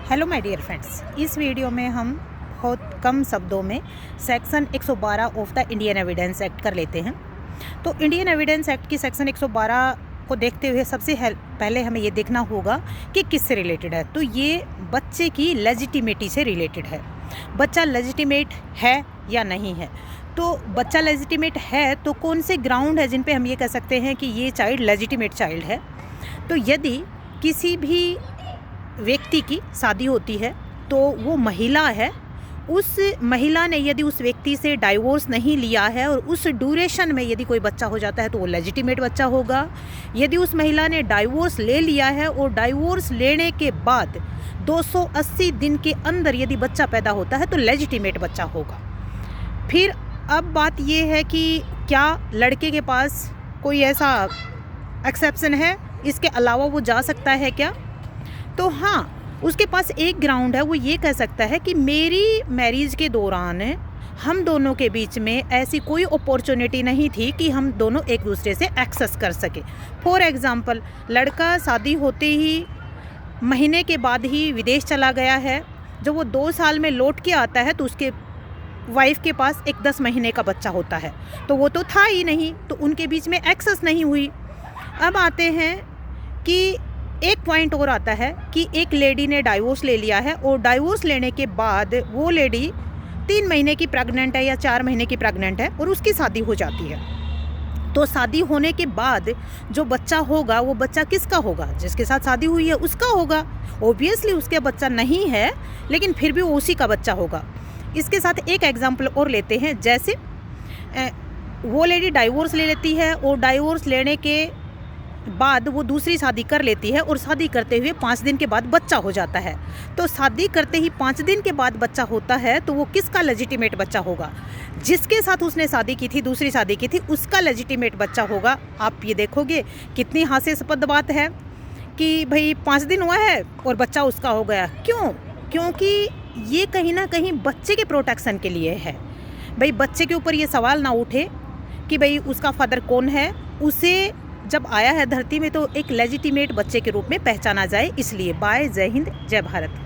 Hello my dear friends, इस video में हम बहुत कम शब्दों में section 112 of the Indian evidence act कर लेते हैं। तो इंडियन एविडेंस एक्ट की सेक्शन 112 को देखते हुए सबसे पहले हमें ये देखना होगा कि किससे रिलेटेड है। तो ये बच्चे की लेजिटिमेटी से रिलेटेड है। बच्चा लेजिटिमेट है या नहीं है। तो बच्चा लेजिटिमेट है तो कौन से ग्राउंड है जिन पे हम ये कह सकते हैं कि ये चाइल्ड लेजिटिमेट चाइल्ड है। तो यदि किसी भी व्यक्ति की शादी होती है तो वो महिला है, उस महिला ने यदि उस व्यक्ति से डाइवोर्स नहीं लिया है और उस ड्यूरेशन में यदि कोई बच्चा हो जाता है तो वो लेजिटिमेट बच्चा होगा। यदि उस महिला ने डाइवोर्स ले लिया है और डाइवोर्स लेने के बाद 280 दिन के अंदर यदि बच्चा पैदा होता है तो लेजिटिमेट बच्चा होगा। फिर अब बात ये है कि क्या लड़के के पास कोई ऐसा एक्सेप्शन है, इसके अलावा वो जा सकता है क्या? तो हाँ, उसके पास एक ग्राउंड है। वो ये कह सकता है कि मेरी मैरिज के दौरान हम दोनों के बीच में ऐसी कोई अपॉर्चुनिटी नहीं थी कि हम दोनों एक दूसरे से एक्सेस कर सके। फॉर एग्ज़ाम्पल, लड़का शादी होते ही महीने के बाद ही विदेश चला गया है। जब वो 2 साल में लौट के आता है तो उसके वाइफ के पास एक 10 महीने का बच्चा होता है, तो वो तो था ही नहीं, तो उनके बीच में एक्सेस नहीं हुई। अब आते हैं कि एक पॉइंट और आता है कि एक लेडी ने डाइवोर्स ले लिया है और डाइवोर्स लेने के बाद वो लेडी 3 महीने की प्रेग्नेंट है या 4 महीने की प्रेग्नेंट है और उसकी शादी हो जाती है। तो शादी होने के बाद जो बच्चा होगा वो बच्चा किसका होगा? जिसके साथ शादी हुई है उसका होगा। ऑब्वियसली उसके बच्चा नहीं है, लेकिन फिर भी वो उसी का बच्चा होगा। इसके साथ एक एग्जाम्पल और लेते हैं। जैसे वो लेडी डाइवोर्स ले लेती है और डाइवोर्स लेने के बाद वो दूसरी शादी कर लेती है और शादी करते हुए 5 दिन के बाद बच्चा हो जाता है। तो शादी करते ही 5 दिन के बाद बच्चा होता है तो वो किसका लेजिटिमेट बच्चा होगा? जिसके साथ उसने शादी की थी, दूसरी शादी की थी, उसका लेजिटिमेट बच्चा होगा। आप ये देखोगे कितनी हास्यास्पद बात है कि भाई 5 दिन हुआ है और बच्चा उसका हो गया। क्यों? क्योंकि ये कहीं ना कहीं बच्चे के प्रोटेक्शन के लिए है। भाई बच्चे के ऊपर ये सवाल ना उठे कि भाई उसका फादर कौन है। उसे जब आया है धरती में तो एक लेजिटिमेट बच्चे के रूप में पहचाना जाए, इसलिए। बाय, जय हिंद, जय भारत।